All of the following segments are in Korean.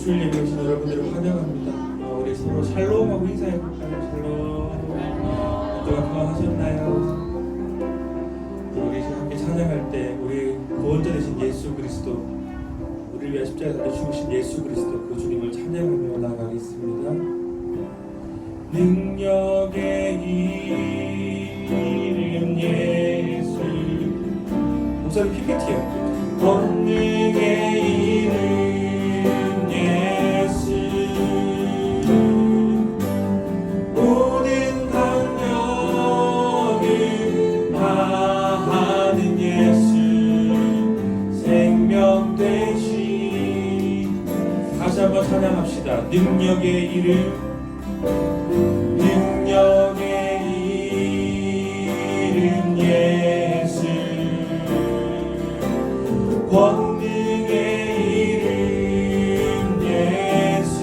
주일 예배 오신 여러분들을 환영합니다. 우리 서로 샬롬하고 인사해볼까요? 샬롬. 그동안 건강하셨나요? 우리 함께 찬양할 때 우리 구원자 되신 예수 그리스도, 우리를 위해 십자가에 달려 죽으신 예수 그리스도, 그 주님을 찬양하며 나가겠습니다. 능력의 이름 예수. 목사님 PPT요. 권능의 이름 예수, 모든 강력을 다하는 예수, 생명 되신. 다시 한번 찬양합시다. 능력의 이름, 능력의 이름 예수, 권능의 이름 예수,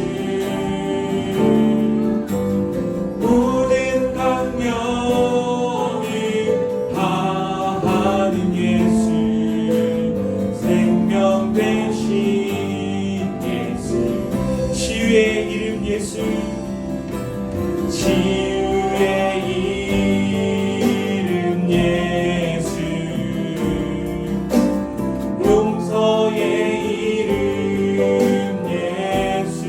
모든 강력을 다하는 예수, 생명 되신 예수, 치유의 이름 예수, 치유의 이름 예수, 용서의 이름 예수,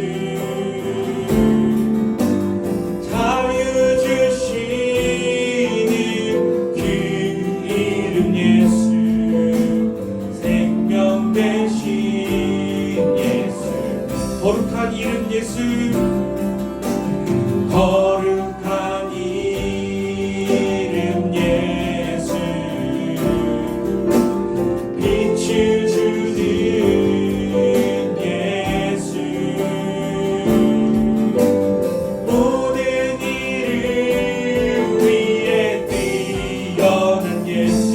자유 주시는 그 이름 예수, 생명 되신 예수, 거룩한 이름 예수, 거룩한 이름 예수, 빛을 주는 예수, 모든 이름 위에 뛰어난 예수,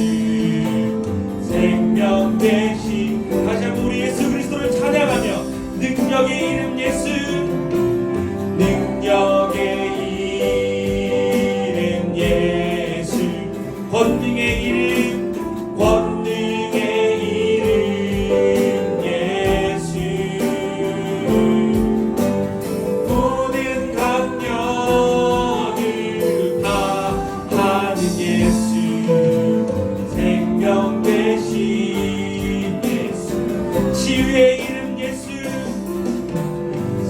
생명 되신. 다시 한번 우리 예수 그리스도를 찬양하며 능력의 이름 예수, 능력의 이름 예수, 권능의 이름, 권능의 이름 예수, 모든 강력을 다하는 예수, 생명 되신 예수, 치유의 이름 예수,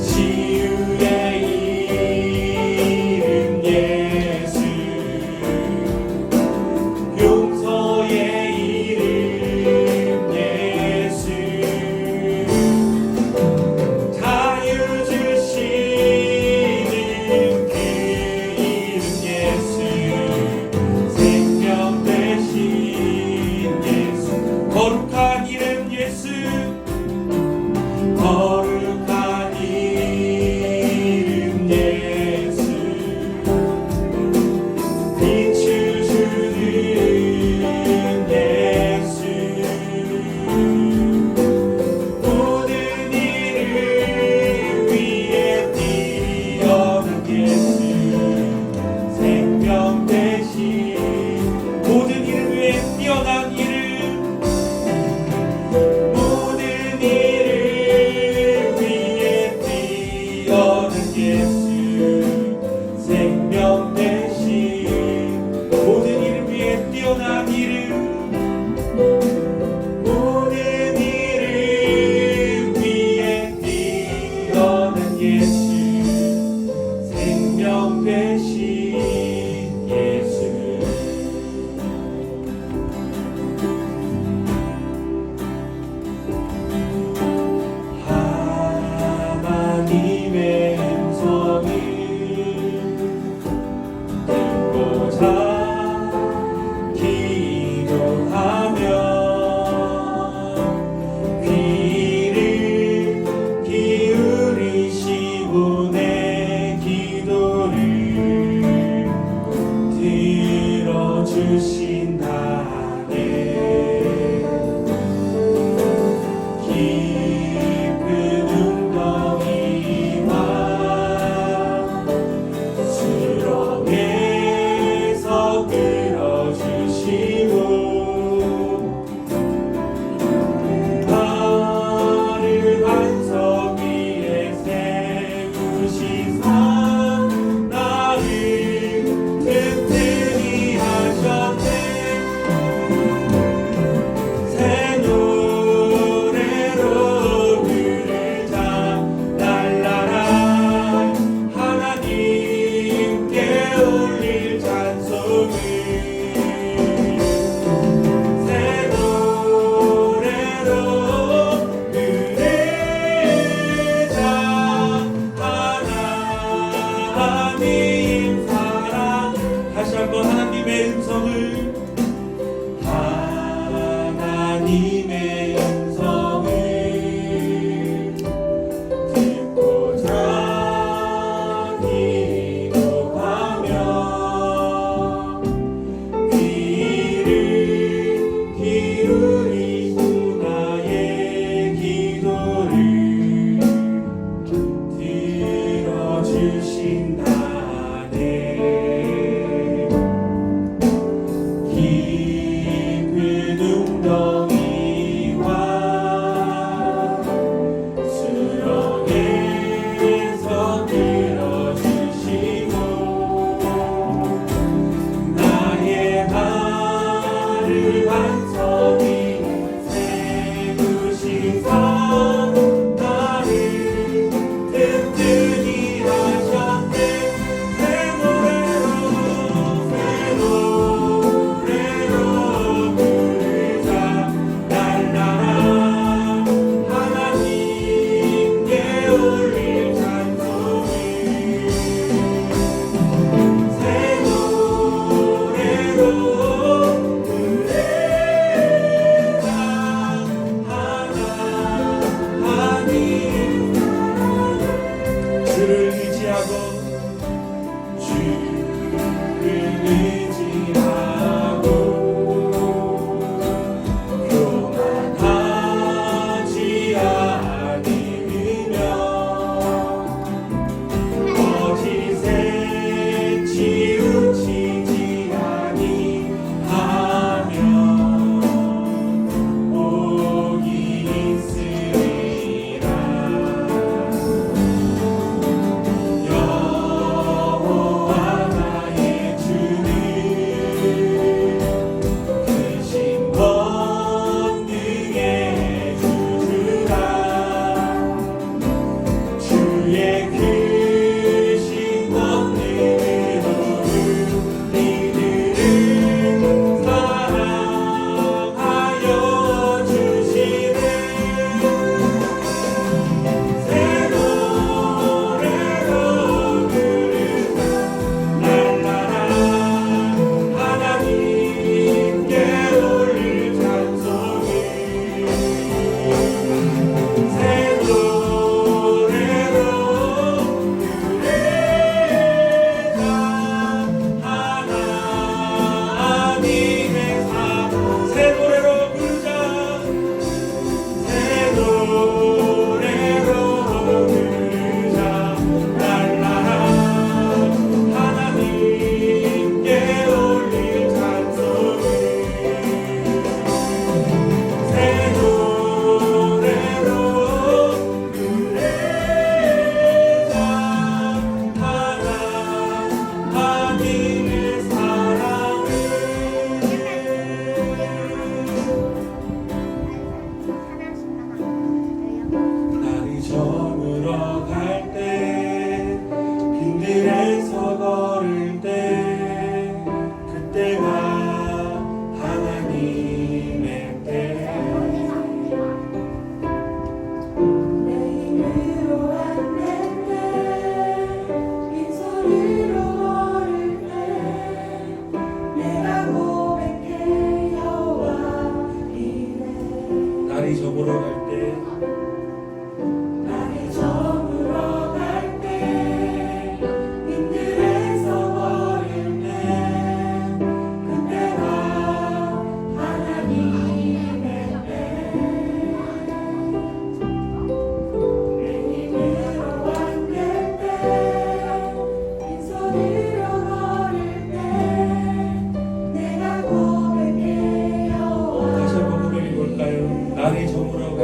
치유의 이름 예수, 용서의 이름 하나님의 음성을 듣고자 기도하며 귀를 기울이고 나의 기도를 들어주신다네. 깊은 웅덩이와 수렁에서 들어주시고 나의 발을 반석이 세우시사 나를 든든히 하셨네. 새 노래로 부르자 날마다 하나님께 올릴 찬송을. 새 노래로 부르자 하나님. 주를 의지하고 교만하지 않으며 거짓에 치우치지 아니하며 복이 있으리라. 여호와 나의 주는 크신 권능의 주주라. 주의 크신 권능으로 우리들을 사랑하여 주시네. 새 노래로 부르자 날마다 하나님께 올릴 찬송을. 새 노래로 부르자 하나님의 사랑. 새 노래로 부르자. 새 노래로 부르자 날마다 하나님께 올릴 찬송을. 새 노래로 부르자 하나님의 사랑을. 날이 저물어 갈 때 빈들에서 걸을 때 그때가 하나님의 때. 내 힘으로 안될때 빈소리로 걸을 때 내가 고백해 여호와 이래. 날이 저물어 갈 때 날이 저물어 갈 때 빈들에서 걸을 때 그때가 하나님의 때. 내 힘으로 안될때 빈소리로 걸을 때 내가 고백해 여호와. 다시 한번 고백해 볼까요? 날이 저물어 갈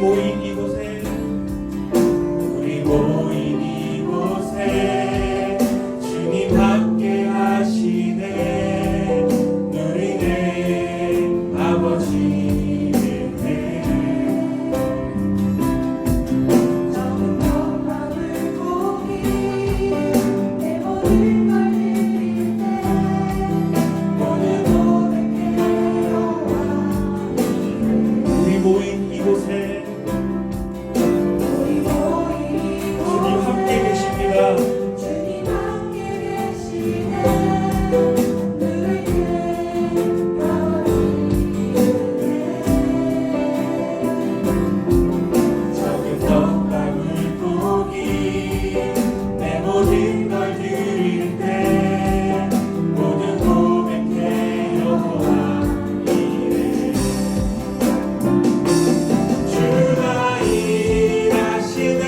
모인 이곳에 우리 모인 이곳에 주님 함께 하시네 누리네 아버지의 은혜 적은 떡밥을 고기 내 모든 걸 드릴 때 모든 고백해 여호와 우리 모인 이곳에 우리 모인 주님 함께 계십니다. 주님 함께 계시네 누리네 적은 떡밥을 고기 내 모든 걸 드릴 때 모든 고백해 여호와 이래 주가 일하시네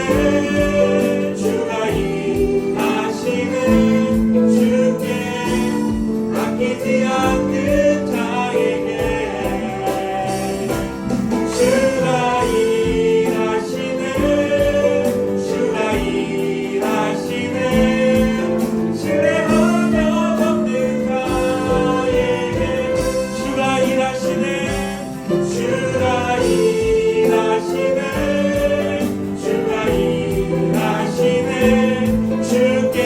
주가 일하시는 주께 아끼지 않는 자에게 주가 일하시네 주가 일하시네 신뢰하며 없는 자에게 주가 일하시네 주가 일하시네 주가 일하시네 주께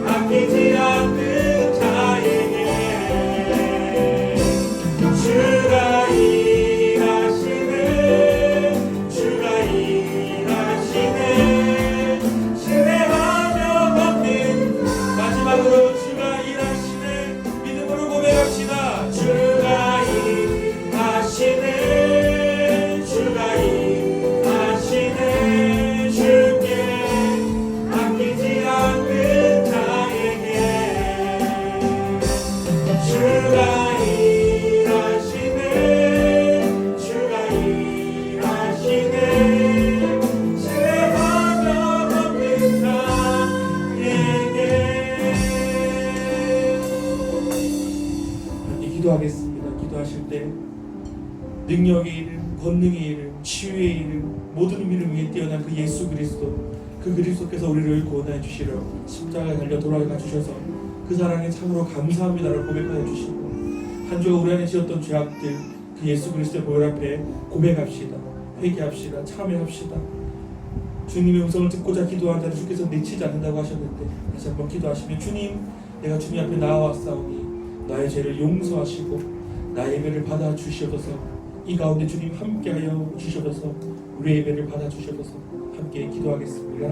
아끼지 않는 자에게 주가 일하시네 주가 일하시네 신뢰하며 얻는 마지막으로 주가 일하시네 믿음으로 고백합시다 주가 일하시네 주가 일하시네 주께 아끼지 않는 자에게 주가 일하시네 주가 일하시네 신뢰하며 얻는 자에게 기도하겠습니다. 기도하실 때 능력의 이름, 권능의 이름, 치유의 이름, 모든 이름 위에 뛰어난 그 예수 그리스도, 그 그리스도께서 우리를 구원해 주시려 십자가에 달려 돌아가 주셔서 그 사랑에 참으로 감사합니다라고 고백하여 주시고 한 주가 우리 안에 지었던 죄악들 그 예수 그리스도의 보혈 앞에 고백합시다. 회개합시다. 참여합시다. 주님의 음성을 듣고자 기도한 자를 주께서 내치지 않는다고 하셨는데 다시 한번 기도하시면 주님 내가 주님 앞에 나아왔사오니 나의 죄를 용서하시고 나의 예배를 받아 주시옵소서. 이 가운데 주님 함께하여 주시옵소서. 우리의 예배를 받아 주시옵소서. 함께 기도하겠습니다.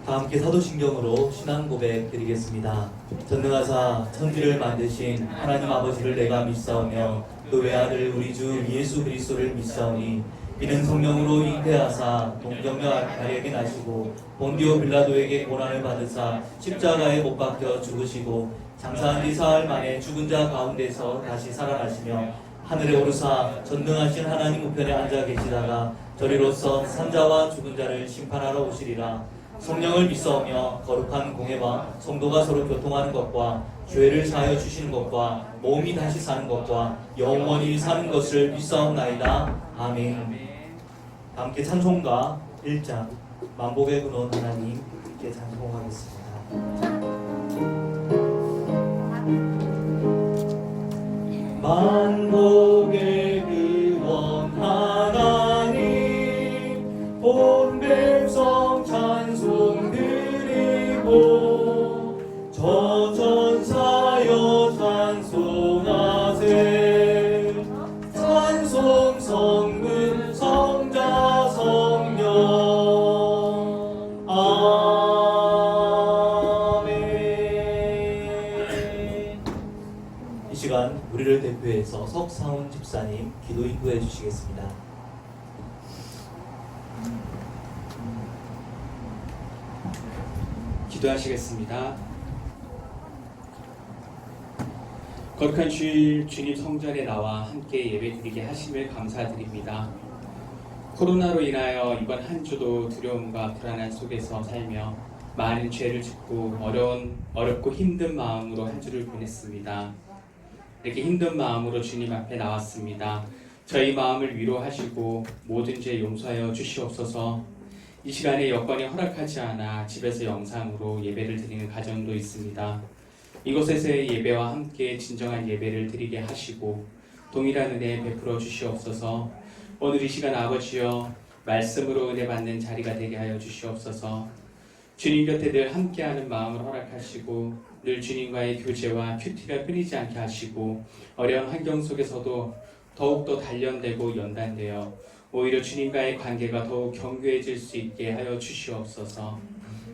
다 함께 사도신경으로 신앙 고백 드리겠습니다. 전능하사 천지를 만드신 하나님 아버지를 내가 믿사오며 그 외아들 우리 주 예수 그리스도를 믿사오니 이는 성령으로 잉태하사 동정녀 마리아에게 나시고 본디오 빌라도에게 고난을 받으사 십자가에 못 박혀 죽으시고 장사한 지 사흘 만에 죽은 자 가운데서 다시 살아나시며 하늘에 오르사 전능하신 하나님 우편에 앉아 계시다가 저리로서 산자와 죽은 자를 심판하러 오시리라. 성령을 믿사오며 거룩한 공회와 성도가 서로 교통하는 것과 죄를 사하여 주시는 것과 몸이 다시 사는 것과 영원히 사는 것을 믿사옵나이다. 아멘. 함께 찬송가 1장 만복의 근원 하나님 함께 찬송하겠습니다. 만복의 근원 하나님 본 백성 찬송 드리고 저 천사여 찬송하세 찬송 성문 성자 성령 아멘. 이 시간 우리를 대표해서 석상훈 집사님 기도 인도해 주시겠습니다. 기도하시겠습니다. 거룩한 주일 주님 성전에 나와 함께 예배드리게 하심을 감사드립니다. 코로나로 인하여 이번 한 주도 두려움과 불안한 속에서 살며 많은 죄를 짓고 어렵고 힘든 마음으로 한 주를 보냈습니다. 이렇게 힘든 마음으로 주님 앞에 나왔습니다. 저희 마음을 위로하시고 모든 죄 용서하여 주시옵소서. 이 시간에 여건이 허락하지 않아 집에서 영상으로 예배를 드리는 가정도 있습니다. 이곳에서의 예배와 함께 진정한 예배를 드리게 하시고 동일한 은혜 베풀어 주시옵소서. 오늘 이 시간 아버지여 말씀으로 은혜 받는 자리가 되게 하여 주시옵소서. 주님 곁에 늘 함께하는 마음을 허락하시고 늘 주님과의 교제와 큐티가 끊이지 않게 하시고 어려운 환경 속에서도 더욱더 단련되고 연단되어 오히려 주님과의 관계가 더욱 견고해질 수 있게 하여 주시옵소서.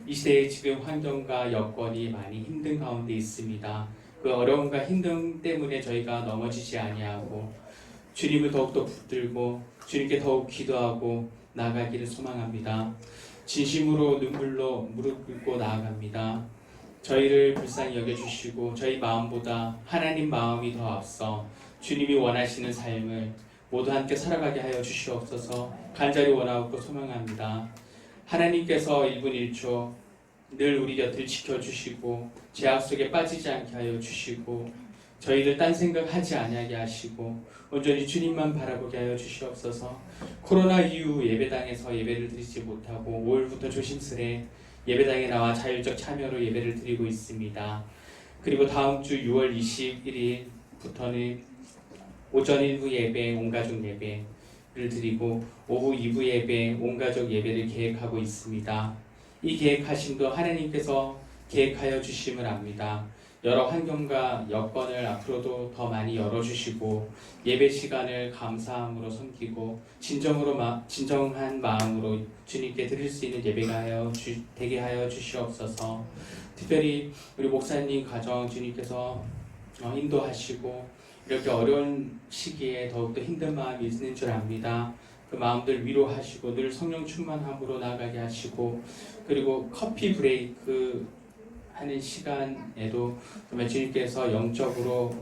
이 시대에 지금 환경과 여건이 많이 힘든 가운데 있습니다. 그 어려움과 힘듦 때문에 저희가 넘어지지 아니하고 주님을 더욱더 붙들고 주님께 더욱 기도하고 나아가기를 소망합니다. 진심으로 눈물로 무릎 꿇고 나아갑니다. 저희를 불쌍히 여겨주시고 저희 마음보다 하나님 마음이 더 앞서 주님이 원하시는 삶을 모두 함께 살아가게 하여 주시옵소서. 간절히 원하고 소망합니다. 하나님께서 1분 1초 늘 우리 곁을 지켜주시고 죄악 속에 빠지지 않게 하여 주시고 저희를 딴 생각하지 아니하게 하시고 온전히 주님만 바라보게 하여 주시옵소서. 코로나 이후 예배당에서 예배를 드리지 못하고 5월부터 조심스레 예배당에 나와 자율적 참여로 예배를 드리고 있습니다. 그리고 다음 주 6월 21일부터는 오전 1부 예배, 온가족 예배를 드리고 오후 2부 예배, 온가족 예배를 계획하고 있습니다. 이 계획하심도 하나님께서 계획하여 주심을 압니다. 여러 환경과 여건을 앞으로도 더 많이 열어주시고 예배 시간을 감사함으로 섬기고 진정한 마음으로 주님께 드릴 수 있는 예배가 되게 하여 주시옵소서. 특별히 우리 목사님 가정 주님께서 인도하시고 이렇게 어려운 시기에 더욱더 힘든 마음이 있는 줄 압니다. 그 마음들 위로하시고 늘 성령 충만함으로 나아가게 하시고 그리고 커피 브레이크 하는 시간에도 정말 주님께서 영적으로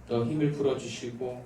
더 힘을 불어주시고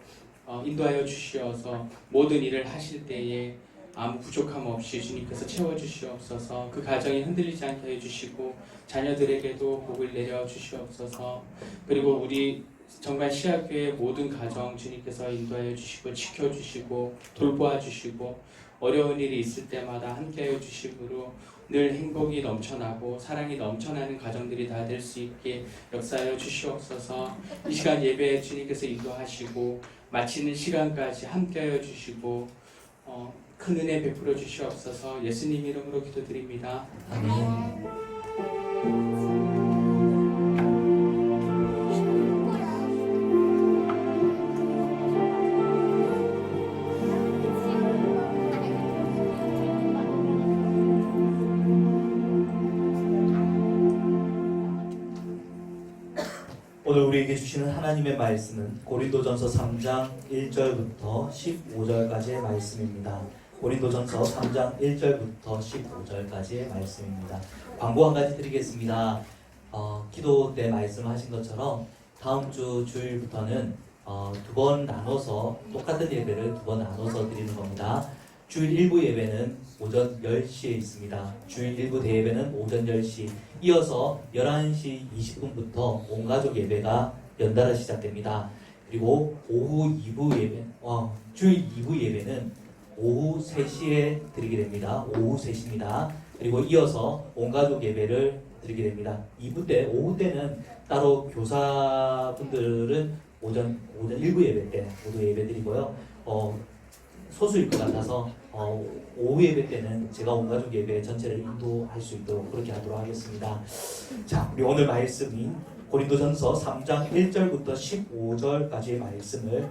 인도하여 주시어서 모든 일을 하실 때에 아무 부족함 없이 주님께서 채워주시옵소서. 그 가정이 흔들리지 않게 해주시고 자녀들에게도 복을 내려주시옵소서. 그리고 우리 정말 시학교의 모든 가정 주님께서 인도하여 주시고 지켜주시고 돌보아 주시고 어려운 일이 있을 때마다 함께하여 주심으로 늘 행복이 넘쳐나고 사랑이 넘쳐나는 가정들이 다 될 수 있게 역사하여 주시옵소서. 이 시간 예배에 주님께서 인도하시고 마치는 시간까지 함께하여 주시고 큰 은혜 베풀어 주시옵소서. 예수님 이름으로 기도드립니다. 아멘. 오늘 우리에게 주시는 하나님의 말씀은 고린도전서 3장 1절부터 15절까지의 말씀입니다. 고린도전서 3장 1절부터 15절까지의 말씀입니다. 광고 한 가지 드리겠습니다. 기도 때 말씀하신 것처럼 다음 주 주일부터는 두 번 나눠서 똑같은 예배를 두 번 나눠서 드리는 겁니다. 주일 1부 예배는 오전 10시에 있습니다. 주일 1부 대예배는 오전 10시, 이어서 11시 20분부터 온가족 예배가 연달아 시작됩니다. 그리고 오후 2부 예배, 주일 2부 예배는 오후 3시에 드리게 됩니다. 오후 3시입니다. 그리고 이어서 온가족 예배를 드리게 됩니다. 2부 때, 오후 때는 따로 교사분들은 오전 1부 예배 때 모두 예배 드리고요. 소수일 것 같아서 오후 예배 때는 제가 온가족 예배 전체를 인도할 수 있도록 그렇게 하도록 하겠습니다. 자, 우리 오늘 말씀인 고린도전서 3장 1절부터 15절까지의 말씀을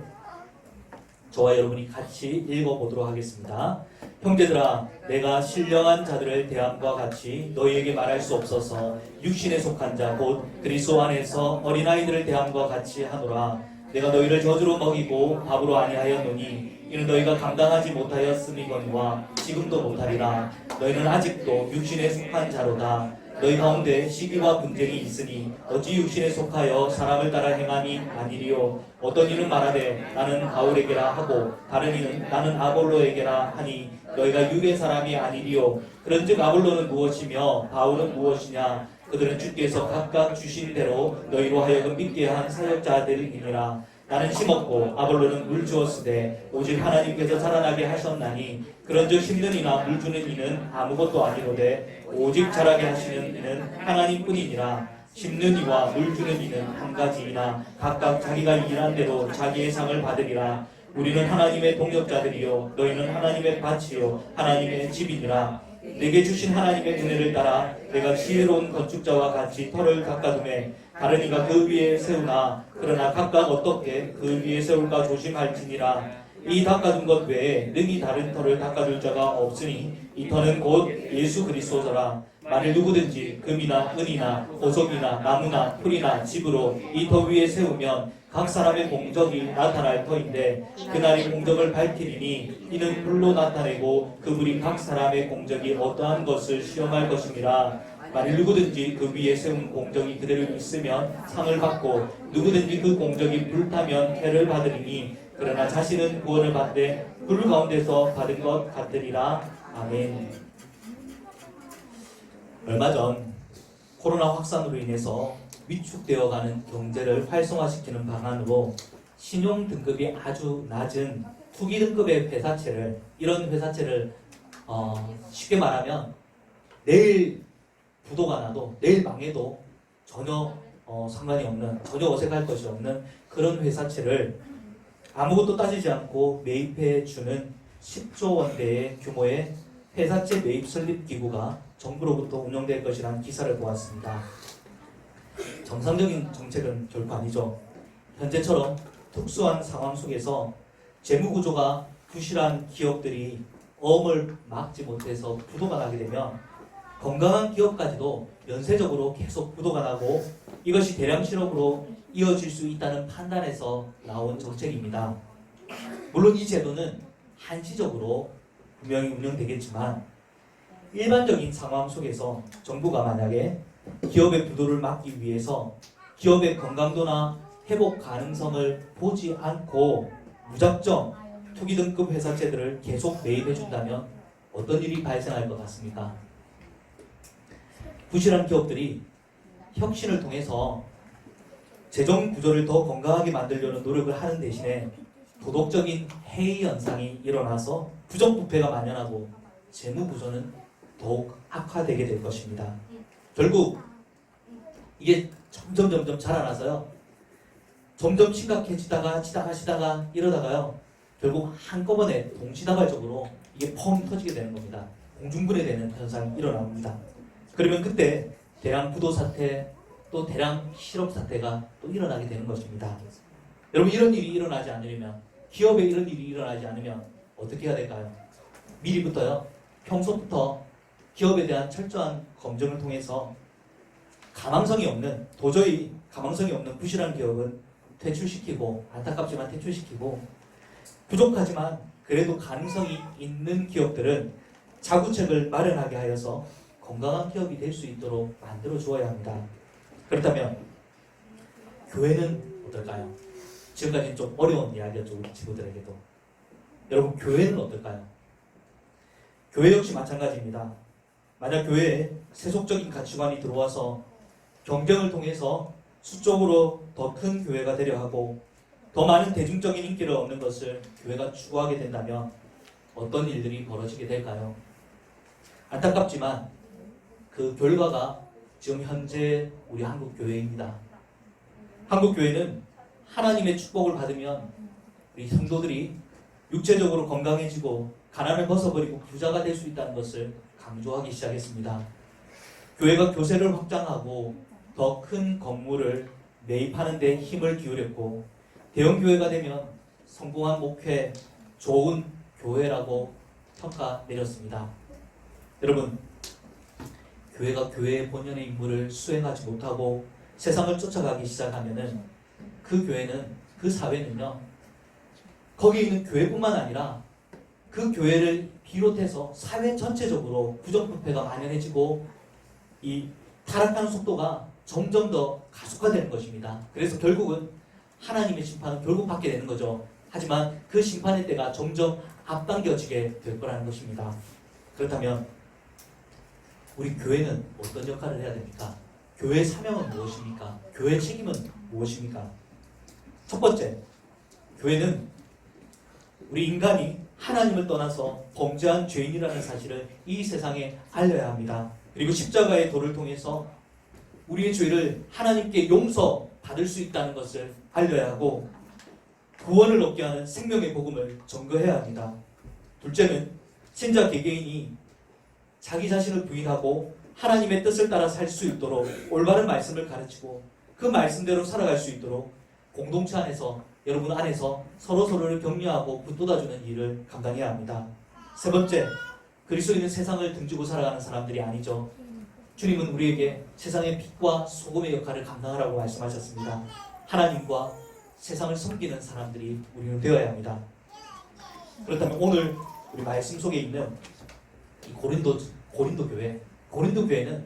저와 여러분이 같이 읽어보도록 하겠습니다. 형제들아, 내가 신령한 자들을 대함과 같이 너희에게 말할 수 없어서 육신에 속한 자 곧 그리스도 안에서 어린아이들을 대함과 같이 하노라. 내가 너희를 저주로 먹이고 밥으로 아니하였노니 이는 너희가 감당하지 못하였음이거니와 지금도 못하리라. 너희는 아직도 육신에 속한 자로다. 너희 가운데 시기와 분쟁이 있으니 어찌 육신에 속하여 사람을 따라 행함이 아니리요. 어떤 이는 말하되 나는 바울에게라 하고 다른 이는 나는 아볼로에게라 하니 너희가 육의 사람이 아니리요. 그런즉 아볼로는 무엇이며 바울은 무엇이냐. 그들은 주께서 각각 주신 대로 너희로 하여금 믿게 한 사역자들이니라. 나는 심었고 아볼로는 물 주었으되 오직 하나님께서 자라나게 하셨나니 그런즉 심는 이나 물 주는 이는 아무것도 아니로되 오직 자라게 하시는 이는 하나님뿐이니라. 심는 이와 물 주는 이는 한 가지이나 각각 자기가 일한 대로 자기의 상을 받으리라. 우리는 하나님의 동역자들이요 너희는 하나님의 밭이요 하나님의 집이니라. 내게 주신 하나님의 은혜를 따라 내가 지혜로운 건축자와 같이 터를 깎아두매 다른 이가 그 위에 세우나 그러나 각각 어떻게 그 위에 세울까 조심할지니라. 이 닦아둔 것 외에 능히 다른 터를 닦아줄 자가 없으니 이 터는 곧 예수 그리스도더라. 만일 누구든지 금이나 은이나 보석이나 나무나 풀이나 집으로 이 터 위에 세우면 각 사람의 공적이 나타날 터인데 그날이 공적을 밝히리니 이는 불로 나타내고 그 불이 각 사람의 공적이 어떠한 것을 시험할 것입니다. 만일 누구든지 그 위에 세운 공적이 그대로 있으면 상을 받고 누구든지 그 공적이 불타면 해를 받으리니 그러나 자신은 구원을 받되 불 가운데서 받은 것 같으리라. 아멘. 얼마 전 코로나 확산으로 인해서 위축되어가는 경제를 활성화시키는 방안으로 신용 등급이 아주 낮은 투기 등급의 회사채를 이런 회사채를 쉽게 말하면 내일 부도가 나도 내일 망해도 전혀 상관이 없는 전혀 어색할 것이 없는 그런 회사채를 아무것도 따지지 않고 매입해 주는 10조 원대의 규모의 회사채 매입 설립 기구가 정부로부터 운영될 것이라는 기사를 보았습니다. 정상적인 정책은 결코 아니죠. 현재처럼 특수한 상황 속에서 재무구조가 부실한 기업들이 어음을 막지 못해서 부도가 나게 되면 건강한 기업까지도 연쇄적으로 계속 부도가 나고 이것이 대량 실업으로 이어질 수 있다는 판단에서 나온 정책입니다. 물론 이 제도는 한시적으로 분명히 운영되겠지만 일반적인 상황 속에서 정부가 만약에 기업의 부도를 막기 위해서 기업의 건강도나 회복 가능성을 보지 않고 무작정 투기 등급 회사채들을 계속 매입해 준다면 어떤 일이 발생할 것 같습니까? 부실한 기업들이 혁신을 통해서 재정 구조를 더 건강하게 만들려는 노력을 하는 대신에 도덕적인 해이 현상이 일어나서 부정부패가 만연하고 재무 구조는 더욱 악화되게 될 것입니다. 결국 이게 점점 자라나서요. 점점 심각해지다가 이러다가요. 결국 한꺼번에 동시다발적으로 이게 펑 터지게 되는 겁니다. 공중분해되는 현상이 일어납니다. 그러면 그때 대량 부도 사태 또 대량 실업 사태가 또 일어나게 되는 것입니다. 여러분 이런 일이 일어나지 않으려면 기업에 이런 일이 일어나지 않으면 어떻게 해야 될까요? 미리부터요. 평소부터 기업에 대한 철저한 검증을 통해서 도저히 가망성이 없는 부실한 기업은 퇴출시키고 안타깝지만 퇴출시키고 부족하지만 그래도 가능성이 있는 기업들은 자구책을 마련하게 하여서 건강한 기업이 될 수 있도록 만들어 주어야 합니다. 그렇다면 교회는 어떨까요? 지금까지는 좀 어려운 이야기였죠. 우리 친구들에게도. 여러분 교회는 어떨까요? 교회 역시 마찬가지입니다. 만약 교회에 세속적인 가치관이 들어와서 경쟁을 통해서 수적으로 더 큰 교회가 되려 하고 더 많은 대중적인 인기를 얻는 것을 교회가 추구하게 된다면 어떤 일들이 벌어지게 될까요? 안타깝지만 그 결과가 지금 현재 우리 한국 교회입니다. 한국 교회는 하나님의 축복을 받으면 우리 성도들이 육체적으로 건강해지고 가난을 벗어버리고 부자가 될 수 있다는 것을 강조하기 시작했습니다. 교회가 교세를 확장하고 더 큰 건물을 매입하는 데 힘을 기울였고 대형 교회가 되면 성공한 목회, 좋은 교회라고 평가 내렸습니다. 여러분, 교회가 교회의 본연의 임무를 수행하지 못하고 세상을 쫓아가기 시작하면은 그 교회는, 그 사회는요, 거기 있는 교회뿐만 아니라 그 교회를 비롯해서 사회 전체적으로 부정부패가 만연해지고 이 타락하는 속도가 점점 더 가속화되는 것입니다. 그래서 결국은 하나님의 심판은 결국 받게 되는 거죠. 하지만 그 심판의 때가 점점 앞당겨지게 될 거라는 것입니다. 그렇다면 우리 교회는 어떤 역할을 해야 됩니까? 교회의 사명은 무엇입니까? 교회의 책임은 무엇입니까? 첫 번째, 교회는 우리 인간이 하나님을 떠나서 범죄한 죄인이라는 사실을 이 세상에 알려야 합니다. 그리고 십자가의 도를 통해서 우리의 죄를 하나님께 용서받을 수 있다는 것을 알려야 하고 구원을 얻게 하는 생명의 복음을 전거해야 합니다. 둘째는 신자 개개인이 자기 자신을 부인하고 하나님의 뜻을 따라 살 수 있도록 올바른 말씀을 가르치고 그 말씀대로 살아갈 수 있도록 공동체 안에서 여러분 안에서 서로서로를 격려하고 붙돋아주는 일을 감당해야 합니다. 세 번째, 그리스도인은 세상을 등지고 살아가는 사람들이 아니죠. 주님은 우리에게 세상의 빛과 소금의 역할을 감당하라고 말씀하셨습니다. 하나님과 세상을 섬기는 사람들이 우리는 되어야 합니다. 그렇다면 오늘 우리 말씀 속에 있는 이 고린도 교회는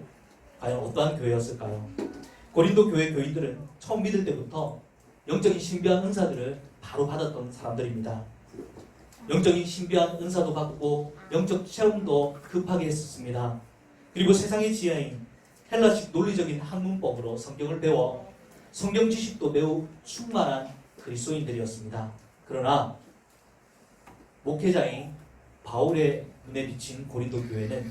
과연 어떠한 교회였을까요? 고린도 교회 교인들은 처음 믿을 때부터 영적인 신비한 은사들을 바로 받았던 사람들입니다. 영적인 신비한 은사도 받고 영적 체험도 급하게 했었습니다. 그리고 세상의 지혜인 헬라식 논리적인 학문법으로 성경을 배워 성경 지식도 매우 충만한 그리스도인들이었습니다. 그러나 목회자인 바울의 눈에 비친 고린도 교회는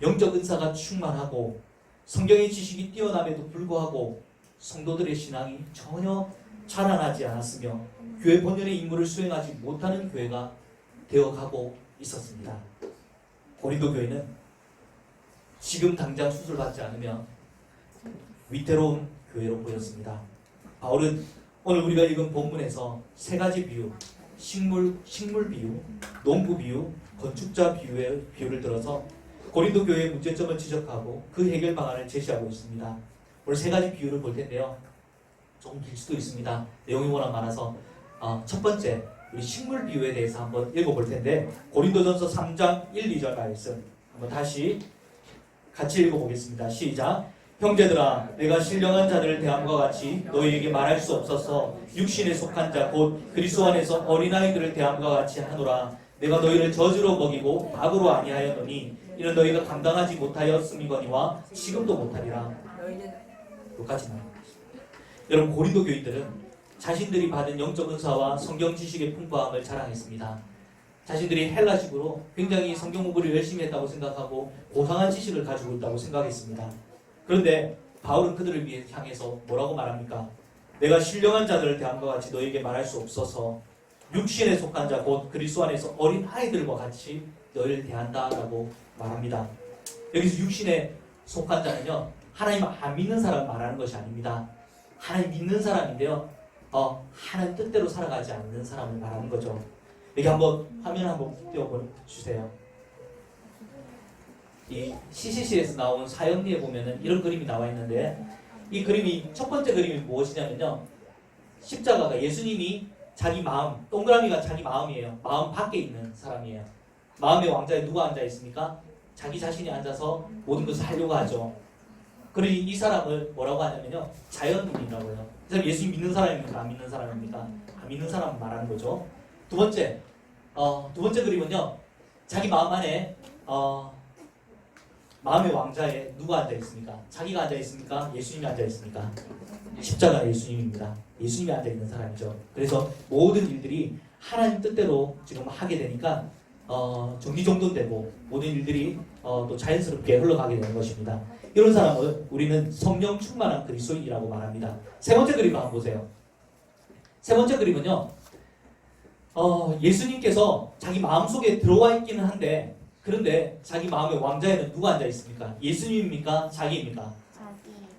영적 은사가 충만하고 성경의 지식이 뛰어남에도 불구하고 성도들의 신앙이 전혀 자라나지 않았으며 교회 본연의 임무를 수행하지 못하는 교회가 되어가고 있었습니다. 고린도 교회는 지금 당장 수술받지 않으면 위태로운 교회로 보였습니다. 바울은 오늘 우리가 읽은 본문에서 세 가지 비유, 식물 비유, 농부 비유, 건축자 비유의 비유를 들어서 고린도 교회의 문제점을 지적하고 그 해결 방안을 제시하고 있습니다. 오늘 세 가지 비유를 볼 텐데요. 조금 길 수도 있습니다. 내용이 워낙 많아서 첫 번째, 우리 식물 비유에 대해서 한번 읽어볼 텐데 고린도전서 3장 1, 2절 말씀 한번 다시 같이 읽어보겠습니다. 시작. 형제들아, 내가 신령한 자들을 대함과 같이 너희에게 말할 수 없어서 육신에 속한 자 곧 그리스도 안에서 어린아이들을 대함과 같이 하노라. 내가 너희를 저주로 먹이고 악으로 아니하였노니 이는 너희가 감당하지 못하였음이거니와 지금도 못하리라. 여기까지만. 여러분, 고린도 교인들은 자신들이 받은 영적 은사와 성경 지식의 풍부함을 자랑했습니다. 자신들이 헬라식으로 굉장히 성경 공부를 열심히 했다고 생각하고 고상한 지식을 가지고 있다고 생각했습니다. 그런데 바울은 그들을 향해서 뭐라고 말합니까? 내가 신령한 자들을 대함과 같이 너희에게 말할 수 없어서 육신에 속한 자 곧 그리스도 안에서 어린 아이들과 같이 너희를 대한다라고 말합니다. 여기서 육신에 속한 자는요, 하나님 안 믿는 사람 말하는 것이 아닙니다. 하나님 믿는 사람인데요, 하나님 뜻대로 살아가지 않는 사람을 말하는 거죠. 여기 한번 화면 한번 띄워주세요. 이 CCC에서 나온 사형리에 보면은 이런 그림이 나와 있는데, 이 그림이 첫 번째 그림이 무엇이냐면요, 십자가가 예수님이 자기 마음, 동그라미가 자기 마음이에요. 마음 밖에 있는 사람이에요. 마음의 왕자에 누가 앉아 있습니까? 자기 자신이 앉아서 모든 것을 하려고 하죠. 그러니 이 사람을 뭐라고 하냐면요, 자연인이라고 해요. 이 사람 예수님 믿는 사람입니까? 안 믿는 사람입니까? 안 믿는 사람을 말하는 거죠. 두 번째 그림은요, 자기 마음 안에 마음의 왕자에 누가 앉아 있습니까? 자기가 앉아 있습니까? 예수님이 앉아 있습니까? 십자가 예수님입니다. 예수님이 앉아 있는 사람이죠. 그래서 모든 일들이 하나님 뜻대로 지금 하게 되니까 정리정돈되고 모든 일들이 또 자연스럽게 흘러가게 되는 것입니다. 이런 사람을 우리는 성령 충만한 그리스도인이라고 말합니다. 세 번째 그림 한번 보세요. 세 번째 그림은요, 예수님께서 자기 마음속에 들어와 있기는 한데, 그런데 자기 마음의 왕자에는 누가 앉아 있습니까? 예수님입니까? 자기입니까?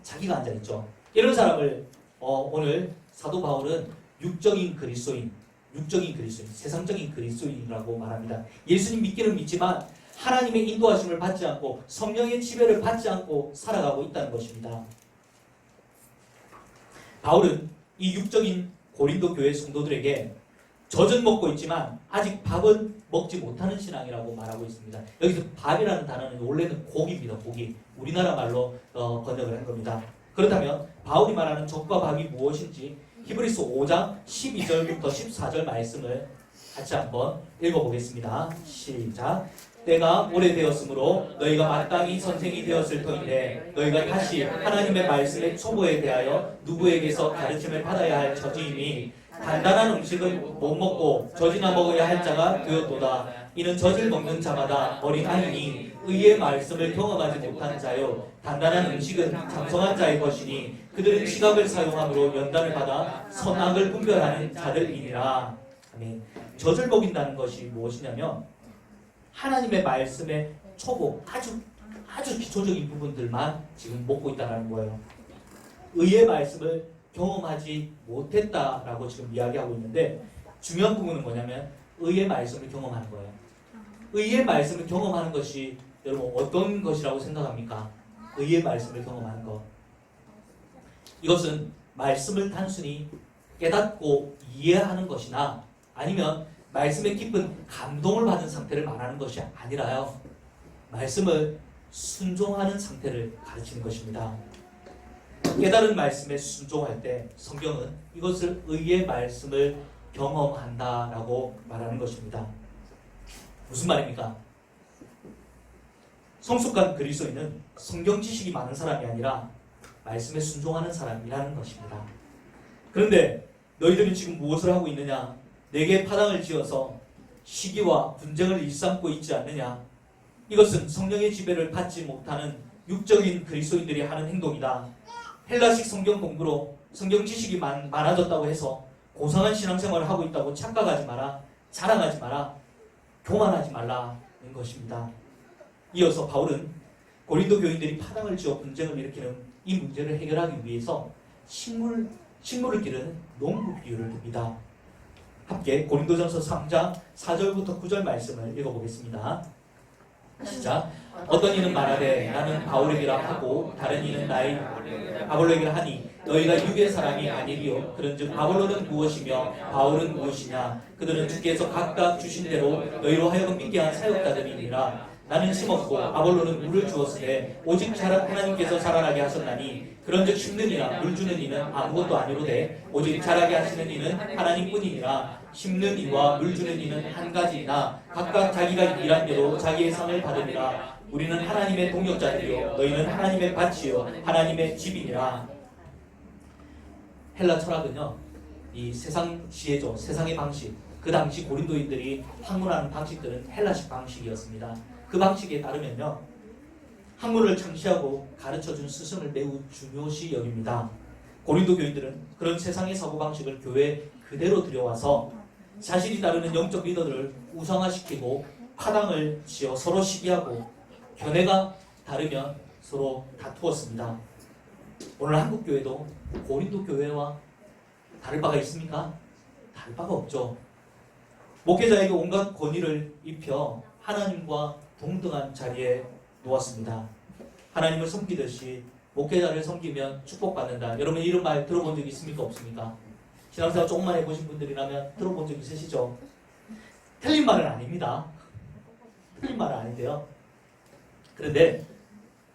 자기가 앉아 있죠. 이런 사람을 오늘 사도 바울은 육적인 그리스도인, 세상적인 그리스도인이라고 말합니다. 예수님 믿기는 믿지만 하나님의 인도하심을 받지 않고 성령의 지배를 받지 않고 살아가고 있다는 것입니다. 바울은 이 육적인 고린도 교회 성도들에게 젖은 먹고 있지만 아직 밥은 먹지 못하는 신앙이라고 말하고 있습니다. 여기서 밥이라는 단어는 원래는 고기입니다. 고기. 우리나라 말로 번역을 한 겁니다. 그렇다면 바울이 말하는 젖과 밥이 무엇인지 히브리서 5장 12절부터 14절 말씀을 같이 한번 읽어보겠습니다. 시작. 때가 오래되었으므로 너희가 마땅히 선생이 되었을 터인데 너희가 다시 하나님의 말씀의 초보에 대하여 누구에게서 가르침을 받아야 할 처지이니 단단한 음식을 못 먹고 젖이나 먹어야 할 자가 되었도다. 이는 젖을 먹는 자마다 어린아이니 의의 말씀을 경험하지 못한 자요 단단한 음식은 장성한 자의 것이니 그들은 시각을 사용함으로 연단을 받아 선악을 분별하는 자들이니라. 아멘. 젖을 먹인다는 것이 무엇이냐면 하나님의 말씀의 초보 아주 기초적인 부분들만 지금 먹고 있다는 거예요. 의의 말씀을 경험하지 못했다라고 지금 이야기하고 있는데 중요한 부분은 뭐냐면 의의 말씀을 경험하는 거예요. 의의 말씀을 경험하는 것이 여러분 어떤 것이라고 생각합니까? 의의 말씀을 경험하는 것. 이것은 말씀을 단순히 깨닫고 이해하는 것이나 아니면 말씀에 깊은 감동을 받은 상태를 말하는 것이 아니라요. 말씀을 순종하는 상태를 가르치는 것입니다. 깨달은 말씀에 순종할 때 성경은 이것을 의의 말씀을 경험한다라고 말하는 것입니다. 무슨 말입니까? 성숙한 그리스도인은 성경 지식이 많은 사람이 아니라 말씀에 순종하는 사람이라는 것입니다. 그런데 너희들이 지금 무엇을 하고 있느냐? 내게 파당을 지어서 시기와 분쟁을 일삼고 있지 않느냐? 이것은 성령의 지배를 받지 못하는 육적인 그리스도인들이 하는 행동이다. 헬라식 성경 공부로 성경 지식이 많아졌다고 해서 고상한 신앙생활을 하고 있다고 착각하지 마라. 자랑하지 마라. 교만하지 말라는 것입니다. 이어서 바울은 고린도 교인들이 파당을 지어 분쟁을 일으키는 이 문제를 해결하기 위해서 식물을 기르는 농부 비유를 듭니다. 함께 고린도전서 3장 4절부터 9절 말씀을 읽어보겠습니다. 시작. 어떤 이는 말하되 나는 바울에게라 하고 다른 이는 나의 아볼로에게라 하니 너희가 육의 사람이 아니리요 그런즉 아볼로는 무엇이며 바울은 무엇이냐 그들은 주께서 각각 주신 대로 너희로 하여금 믿게 한 사역자들이니라. 나는 심었고 아볼로는 물을 주었으되 오직 하나님께서 자라나게 하셨나니 그런즉 심는 이나 물 주는 이는 아무것도 아니로되 오직 자라게 하시는 이는 하나님뿐이니라. 심는 이와 물 주는 이는 한 가지이나 각각 자기가 일한 대로 자기의 상을 받으리라. 우리는 하나님의 동역자들이요 너희는 하나님의 밭이요 하나님의 집이니라. 헬라 철학은요 이 세상 지혜죠. 세상의 방식. 그 당시 고린도인들이 학문하는 방식들은 헬라식 방식이었습니다. 그 방식에 따르면요 학문을 창시하고 가르쳐준 스승을 매우 중요시 여깁니다. 고린도 교인들은 그런 세상의 사고방식을 교회에 그대로 들여와서 자신이 따르는 영적 리더들을 우상화시키고 파당을 지어 서로 시기하고 견해가 다르면 서로 다투었습니다. 오늘 한국 교회도 고린도 교회와 다를 바가 있습니까? 다를 바가 없죠. 목회자에게 온갖 권위를 입혀 하나님과 동등한 자리에 놓았습니다. 하나님을 섬기듯이 목회자를 섬기면 축복받는다. 여러분 이런 말 들어본 적 있습니까? 없습니까? 신앙생활 조금만 해보신 분들이라면 들어본 적 있으시죠? 틀린 말은 아닙니다. 틀린 말은 아닌데요. 그런데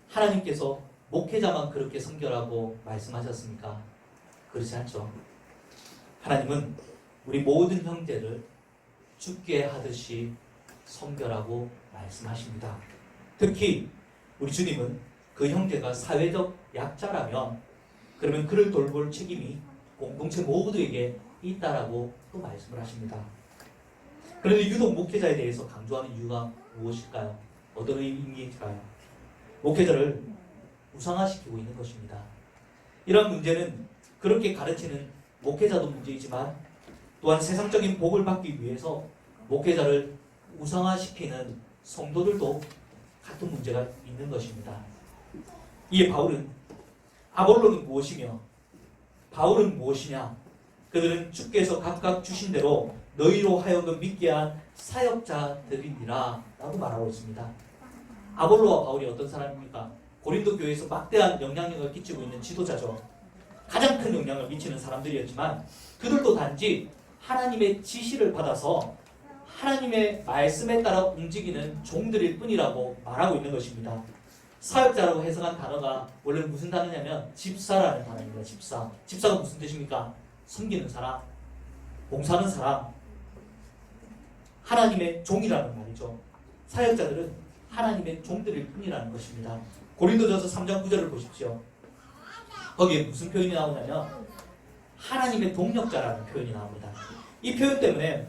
하나님께서 목회자만 그렇게 섬겨라고 말씀하셨습니까? 그렇지 않죠. 하나님은 우리 모든 형제를 죽게 하듯이 섬겨라고 말씀하십니다. 특히 우리 주님은 그 형제가 사회적 약자라면 그러면 그를 돌볼 책임이 공동체 모두에게 있다라고 또 말씀을 하십니다. 그런데 유독 목회자에 대해서 강조하는 이유가 무엇일까요? 어떤 의미일까요? 목회자를 우상화시키고 있는 것입니다. 이런 문제는 그렇게 가르치는 목회자도 문제이지만 또한 세상적인 복을 받기 위해서 목회자를 우상화시키는 성도들도 같은 문제가 있는 것입니다. 이에 바울은 아볼로는 무엇이며 바울은 무엇이냐? 그들은 주께서 각각 주신 대로 너희로 하여금 믿게 한 사역자들이니라 라고 말하고 있습니다. 아볼로와 바울이 어떤 사람입니까? 고린도 교회에서 막대한 영향력을 끼치고 있는 지도자죠. 가장 큰 영향을 미치는 사람들이었지만 그들도 단지 하나님의 지시를 받아서 하나님의 말씀에 따라 움직이는 종들일 뿐이라고 말하고 있는 것입니다. 사역자라고 해석한 단어가 원래 무슨 단어냐면 집사라는 단어입니다. 집사. 집사가 무슨 뜻입니까? 섬기는 사람, 봉사하는 사람, 하나님의 종이라는 말이죠. 사역자들은 하나님의 종들일 뿐이라는 것입니다. 고린도전서 3장 9절을 보십시오. 거기에 무슨 표현이 나오냐면 하나님의 동력자라는 표현이 나옵니다. 이 표현 때문에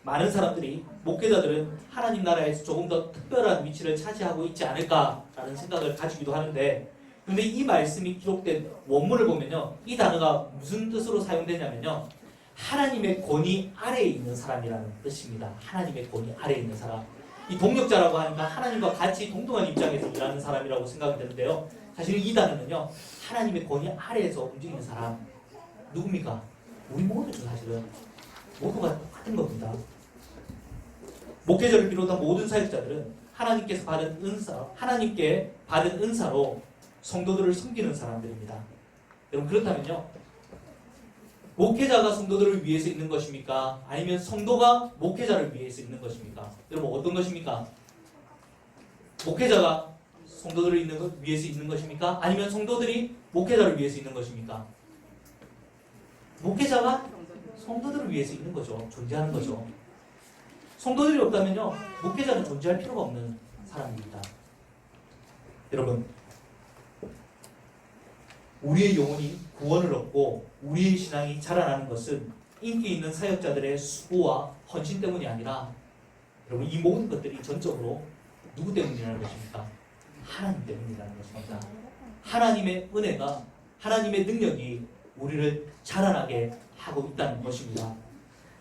많은 사람들이 목회자들은 하나님 나라에서 조금 더 특별한 위치를 차지하고 있지 않을까라는 생각을 가지기도 하는데, 근데 이 말씀이 기록된 원문을 보면요, 이 단어가 무슨 뜻으로 사용되냐면요, 하나님의 권위 아래에 있는 사람이라는 뜻입니다. 하나님의 권위 아래에 있는 사람. 이 동력자라고 하니까 하나님과 같이 동등한 입장에서 일하는 사람이라고 생각이 되는데요, 사실 이 단어는요, 하나님의 권위 아래에서 움직이는 사람, 누굽니까? 우리 모두죠. 사실은 모두가 똑같은 겁니다. 목회자를 비롯한 모든 사역자들은 하나님께 받은 은사로 성도들을 섬기는 사람들입니다. 여러분, 그렇다면요, 목회자가 성도들을 위해서 있는 것입니까? 아니면 성도가 목회자를 위해서 있는 것입니까? 여러분, 어떤 것입니까? 목회자가 성도들을 위해서 있는 것입니까? 아니면 성도들이 목회자를 위해서 있는 것입니까? 목회자가 성도들을 위해서 있는 거죠. 존재하는 거죠. 성도들이 없다면요, 목회자는 존재할 필요가 없는 사람입니다. 여러분, 우리의 영혼이 구원을 얻고 우리의 신앙이 자라나는 것은 인기 있는 사역자들의 수고와 헌신 때문이 아니라, 여러분, 이 모든 것들이 전적으로 누구 때문이라는 것입니까? 하나님 때문이라는 것입니다. 하나님의 은혜가, 하나님의 능력이 우리를 자라나게 하고 있다는 것입니다.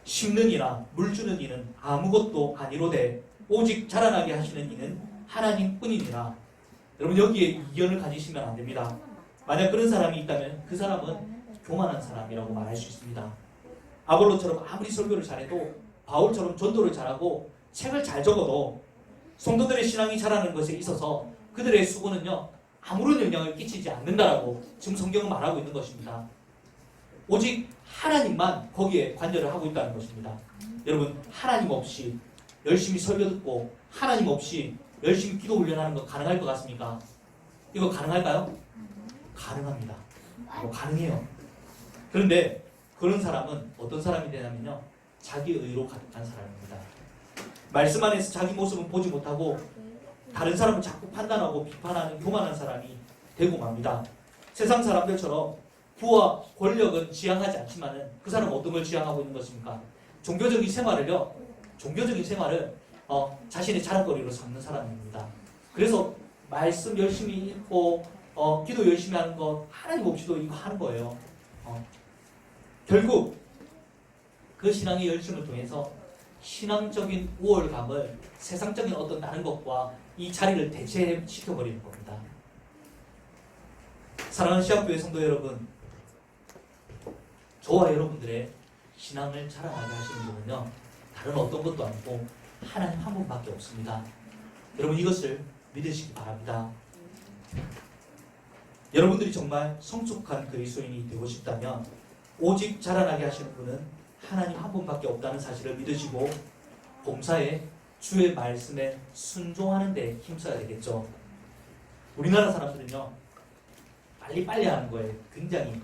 심는 이나 물 주는 이는 아무것도 아니로되 오직 자라나게 하시는 이는 하나님뿐이니라. 여러분, 여기에 이견을 가지시면 안 됩니다. 만약 그런 사람이 있다면 그 사람은 교만한 사람이라고 말할 수 있습니다. 아볼로처럼 아무리 설교를 잘해도, 바울처럼 전도를 잘하고 책을 잘 적어도 성도들의 신앙이 자라는 것에 있어서 그들의 수고는요, 아무런 영향을 끼치지 않는다라고 지금 성경은 말하고 있는 것입니다. 오직 하나님만 거기에 관여를 하고 있다는 것입니다. 여러분, 하나님 없이 열심히 설교 듣고 하나님 없이 열심히 기도 훈련하는 거 가능할 것 같습니까? 이거 가능할까요? 가능합니다. 가능해요. 그런데 그런 사람은 어떤 사람이 되냐면요, 자기 의로 가득한 사람입니다. 말씀 안에서 자기 모습은 보지 못하고 다른 사람을 자꾸 판단하고 비판하는 교만한 사람이 되고 맙니다. 세상 사람들처럼 부와 권력은 지향하지 않지만은 그 사람은 어떤 걸 지향하고 있는 것입니까? 종교적인 생활을 자신의 자랑거리로 삼는 사람입니다. 그래서 말씀 열심히 읽고 기도 열심히 하는 거 하나님 없이도 이거 하는 거예요. 결국 그 신앙의 열심을 통해서 신앙적인 우월감을 세상적인 어떤 다른 것과 이 자리를 대체시켜버리는 겁니다. 사랑하는 시합교회 성도 여러분, 저와 여러분들의 신앙을 자라나게 하시는 분은요, 다른 어떤 것도 아니고 하나님 한 분밖에 없습니다. 여러분, 이것을 믿으시기 바랍니다. 여러분들이 정말 성숙한 그리스도인이 되고 싶다면 오직 자라나게 하시는 분은 하나님 한 분밖에 없다는 사실을 믿으시고 봉사에 주의 말씀에 순종하는 데 힘써야 되겠죠. 우리나라 사람들은요, 빨리빨리 하는 거에 굉장히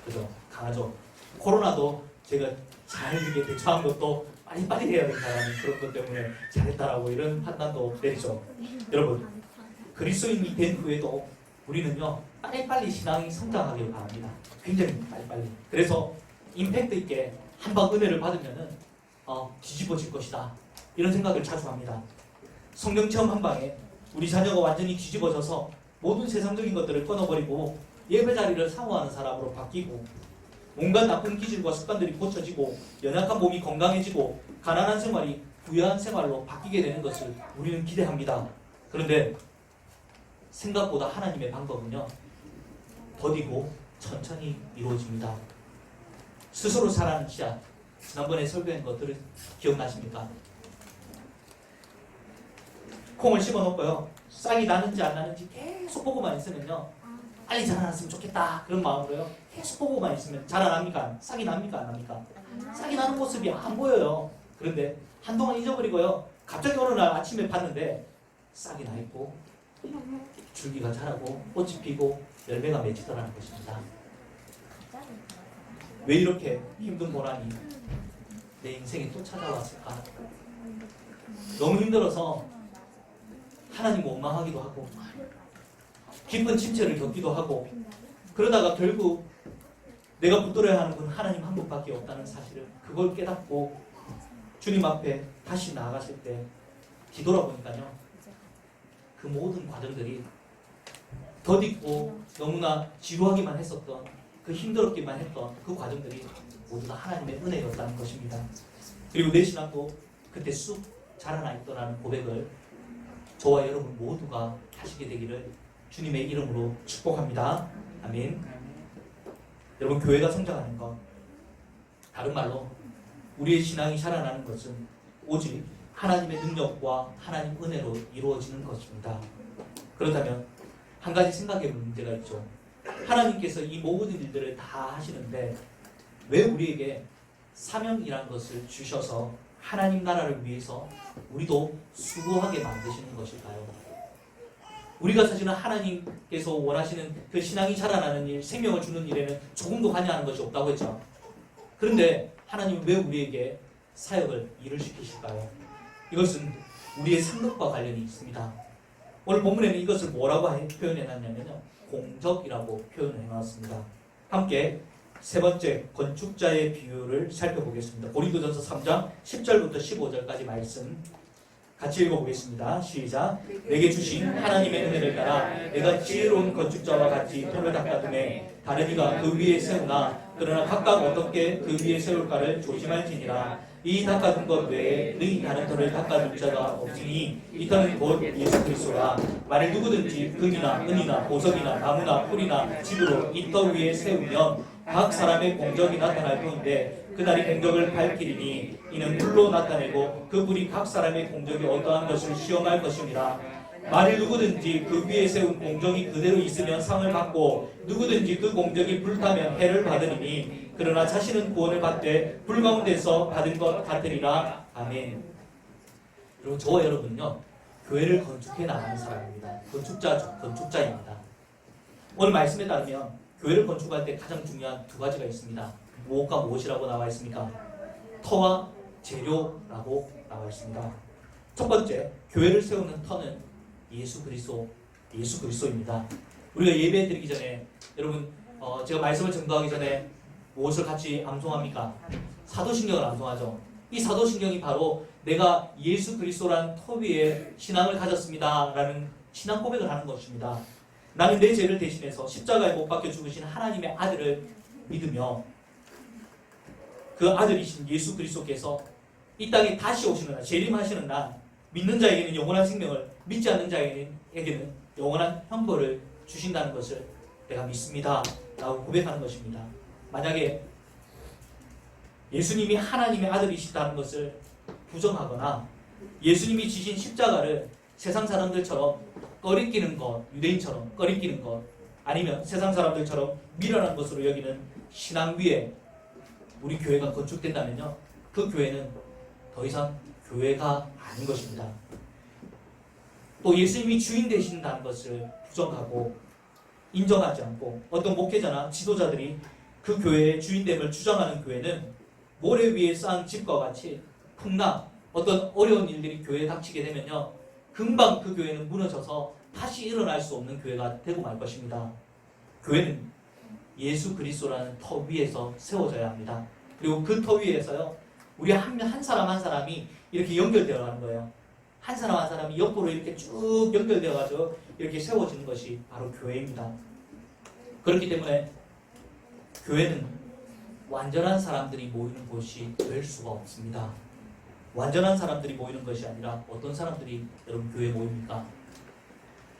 그죠, 강하죠. 코로나도 제가 잘 이렇게 대처한 것도 빨리빨리 해야 된다는 그런 것 때문에 잘했다라고 이런 판단도 내리죠. 여러분, 그리스도인이 된 후에도 우리는요, 빨리빨리 신앙이 성장하길 바랍니다. 굉장히 빨리빨리. 그래서 임팩트 있게 한방 은혜를 받으면은 뒤집어질 것이다, 이런 생각을 자주 합니다. 성경 체험 한 방에 우리 자녀가 완전히 뒤집어져서 모든 세상적인 것들을 끊어버리고 예배 자리를 사모하는 사람으로 바뀌고, 온갖 나쁜 기질과 습관들이 고쳐지고 연약한 몸이 건강해지고 가난한 생활이 부유한 생활로 바뀌게 되는 것을 우리는 기대합니다. 그런데 생각보다 하나님의 방법은요, 더디고 천천히 이루어집니다. 스스로 자라는 씨앗, 지난번에 설교한 것들을 기억나십니까? 콩을 심어놓고요, 싹이 나는지 안 나는지 계속 보고만 있으면요, 빨리 자라났으면 좋겠다, 그런 마음으로요 계속 보고만 있으면 자라납니까? 싹이 납니까? 안 납니까? 싹이 나는 모습이 안 보여요. 그런데 한동안 잊어버리고요, 갑자기 어느 날 아침에 봤는데 싹이 나 있고 줄기가 자라고 꽃이 피고 열매가 맺히더라는 것입니다. 왜 이렇게 힘든 고난이 내 인생에 또 찾아왔을까? 너무 힘들어서 하나님 원망하기도 하고 깊은 침체를 겪기도 하고, 그러다가 결국 내가 붙들어야 하는 분 하나님 한 분밖에 없다는 사실을 그걸 깨닫고 주님 앞에 다시 나아갔을 때 뒤돌아보니까요. 그 모든 과정들이 더디고 너무나 지루하기만 했었던 그 힘들었기만 했던 그 과정들이 모두 다 하나님의 은혜였다는 것입니다. 그리고 내 신앙도 그때 쑥 자라나 있더라는 고백을 저와 여러분 모두가 하시게 되기를 주님의 이름으로 축복합니다. 아멘. 여러분 교회가 성장하는 것, 다른 말로 우리의 신앙이 자라나는 것은 오직 하나님의 능력과 하나님 은혜로 이루어지는 것입니다. 그렇다면 한 가지 생각해 볼 문제가 있죠. 하나님께서 이 모든 일들을 다 하시는데 왜 우리에게 사명이란 것을 주셔서 하나님 나라를 위해서 우리도 수고하게 만드시는 것일까요? 우리가 사실은 하나님께서 원하시는 그 신앙이 자라나는 일, 생명을 주는 일에는 조금도 관여하는 것이 없다고 했죠. 그런데 하나님은 왜 우리에게 사역을 일을 시키실까요? 이것은 우리의 상급과 관련이 있습니다. 오늘 본문에는 이것을 뭐라고 표현해 놨냐면요. 공적이라고 표현해 놨습니다. 함께 세 번째 건축자의 비유를 살펴보겠습니다. 고린도전서 3장 10절부터 15절까지 말씀 같이 읽어보겠습니다. 시작. 내게 주신 하나님의 은혜를 따라 내가 지혜로운 건축자와 같이 탑을 닦아두매 다른 이가 그 위에 세우나 그러나 각각 어떻게 그 위에 세울까를 조심할지니라. 이 닦아둔 것 외에 너희 다른 터를 닦아둘 자가 없으니 이 터는 곧 예수 그리스도라. 만일 누구든지 금이나 은이나 보석이나 나무나 풀이나 집으로 이 터 위에 세우면 각 사람의 공적이 나타날 터인데 그날이 공적을 밝히리니 이는 불로 나타내고 그 불이 각 사람의 공적이 어떠한 것을 시험할 것입니다. 만일 누구든지 그 위에 세운 공적이 그대로 있으면 상을 받고 누구든지 그 공적이 불타면 해를 받으리니 그러나 자신은 구원을 받되 불 가운데서 받은 것 같으리라. 아멘. 그리고 저와 여러분은요 교회를 건축해 나가는 사람입니다. 건축자입니다. 오늘 말씀에 따르면 교회를 건축할 때 가장 중요한 두 가지가 있습니다. 무엇과 무엇이라고 나와 있습니까? 터와 재료라고 나와 있습니다. 첫 번째, 교회를 세우는 터는 예수 그리스도입니다. 우리가 예배 드리기 전에 여러분 제가 말씀을 전도하기 전에 무엇을 같이 암송합니까? 사도신경을 암송하죠. 이 사도신경이 바로 내가 예수 그리스도라는 터 위에 신앙을 가졌습니다 라는 신앙 고백을 하는 것입니다. 나는 내 죄를 대신해서 십자가에 못 박혀 죽으신 하나님의 아들을 믿으며 그 아들이신 예수 그리스도께서 이 땅에 다시 오시는 날, 재림하시는 날 믿는 자에게는 영원한 생명을, 믿지 않는 자에게는 영원한 형벌을 주신다는 것을 내가 믿습니다 라고 고백하는 것입니다. 만약에 예수님이 하나님의 아들이시다는 것을 부정하거나 예수님이 지신 십자가를 세상 사람들처럼 꺼리끼는 것, 유대인처럼 꺼리끼는 것, 아니면 세상 사람들처럼 미련한 것으로 여기는 신앙 위에 우리 교회가 건축된다면요, 그 교회는 더 이상 교회가 아닌 것입니다. 또 예수님이 주인 되신다는 것을 부정하고 인정하지 않고 어떤 목회자나 지도자들이 그 교회의 주인됨을 주장하는 교회는 모래 위에 쌓은 집과 같이 풍랑, 어떤 어려운 일들이 교회에 닥치게 되면요, 금방 그 교회는 무너져서 다시 일어날 수 없는 교회가 되고 말 것입니다. 교회는 예수 그리스도라는 터 위에서 세워져야 합니다. 그리고 그 터 위에서요, 우리 한 사람 한 사람이 이렇게 연결되어 가는 거예요. 한 사람 한 사람이 옆으로 이렇게 쭉 연결되어 가지고 이렇게 세워지는 것이 바로 교회입니다. 그렇기 때문에 교회는 완전한 사람들이 모이는 곳이 될 수가 없습니다. 완전한 사람들이 모이는 것이 아니라 어떤 사람들이 여러분 교회에 모입니까?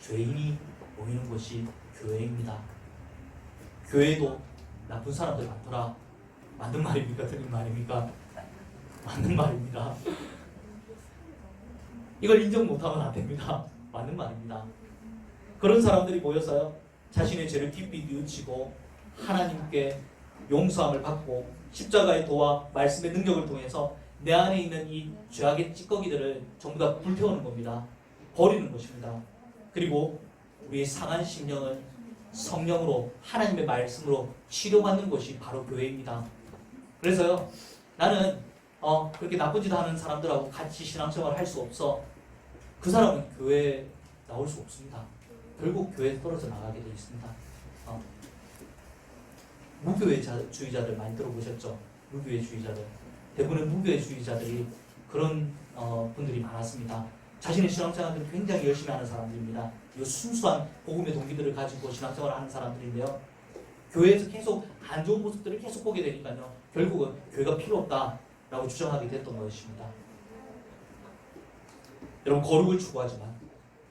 죄인이 모이는 곳이 교회입니다. 교회도 나쁜 사람들 많더라. 맞는 말입니까? 틀린 말입니까? 맞는 말입니다. 이걸 인정 못하면 안 됩니다. 맞는 말입니다. 그런 사람들이 모여서요, 자신의 죄를 깊이 뉘우치고 하나님께 용서함을 받고 십자가의 도와 말씀의 능력을 통해서 내 안에 있는 이 죄악의 찌꺼기들을 전부 다 불태우는 겁니다. 버리는 것입니다. 그리고 우리의 상한 심령을 성령으로, 하나님의 말씀으로 치료받는 것이 바로 교회입니다. 그래서요, 나는 그렇게 나쁜 짓 하는 사람들하고 같이 신앙생활을 할 수 없어. 그 사람은 교회에 나올 수 없습니다. 결국 교회에 떨어져 나가게 되어 있습니다. 무교회주의자들 많이 들어보셨죠? 무교회주의자들. 대부분의 무교회주의자들이 그런 분들이 많았습니다. 자신의 신앙생활을 굉장히 열심히 하는 사람들입니다. 이 순수한 복음의 동기들을 가지고 신앙생활을 하는 사람들인데요. 교회에서 계속 안 좋은 모습들을 계속 보게 되니까요. 결국은 교회가 필요 없다라고 주장하게 됐던 것입니다. 여러분, 거룩을 추구하지만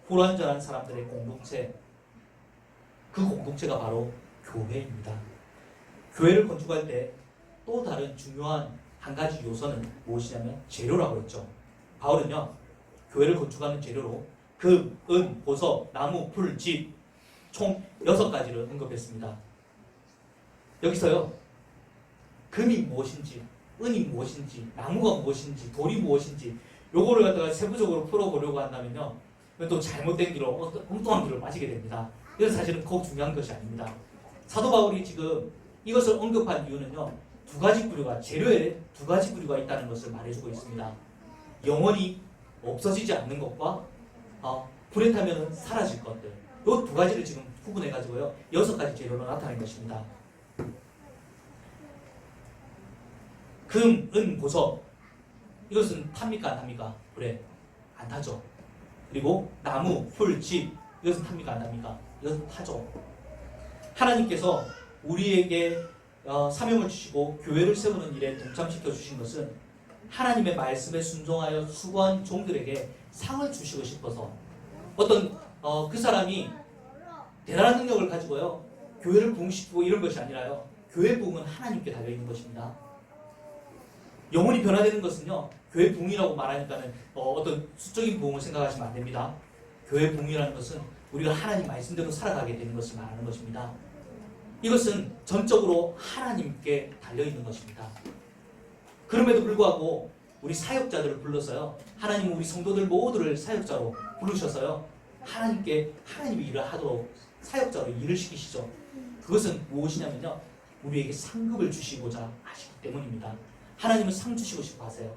불완전한 사람들의 공동체, 그 공동체가 바로 교회입니다. 교회를 건축할 때 또 다른 중요한 한 가지 요소는 무엇이냐면 재료라고 했죠. 바울은요, 교회를 건축하는 재료로 금, 은, 보석, 나무, 풀, 집 총 6가지를 언급했습니다. 여기서요, 금이 무엇인지, 은이 무엇인지, 나무가 무엇인지, 돌이 무엇인지 요거를 갖다가 세부적으로 풀어보려고 한다면요, 또 잘못된 길로 엉뚱한 길로 빠지게 됩니다. 이건 사실은 꼭 중요한 것이 아닙니다. 사도 바울이 지금 이것을 언급한 이유는요, 재료에 2가지 부류가 있다는 것을 말해주고 있습니다. 영원히 없어지지 않는 것과 불에 타면 사라질 것들, 이 2가지를 지금 구분해가지고요 6가지 재료로 나타낸 것입니다. 금, 은, 보석, 이것은 탑니까 안 탑니까? 불에 안 타죠. 그리고 나무, 풀, 집, 이것은 탑니까 안 탑니까? 이것은 타죠. 하나님께서 우리에게 사명을 주시고 교회를 세우는 일에 동참시켜 주신 것은 하나님의 말씀에 순종하여 수고한 종들에게 상을 주시고 싶어서, 어떤 그 사람이 대단한 능력을 가지고요 교회를 부흥시키고 이런 것이 아니라요, 교회 부흥은 하나님께 달려있는 것입니다. 영혼이 변화되는 것은요, 교회 부흥이라고 말하니까는 어떤 수적인 부흥을 생각하시면 안 됩니다. 교회 부흥이라는 것은 우리가 하나님 말씀대로 살아가게 되는 것을 말하는 것입니다. 이것은 전적으로 하나님께 달려있는 것입니다. 그럼에도 불구하고 우리 사역자들을 불러서요, 하나님은 우리 성도들 모두를 사역자로 부르셔서요, 하나님이 일을 하도록 사역자로 일을 시키시죠. 그것은 무엇이냐면요, 우리에게 상급을 주시고자 하시기 때문입니다. 하나님은 상 주시고 싶어 하세요.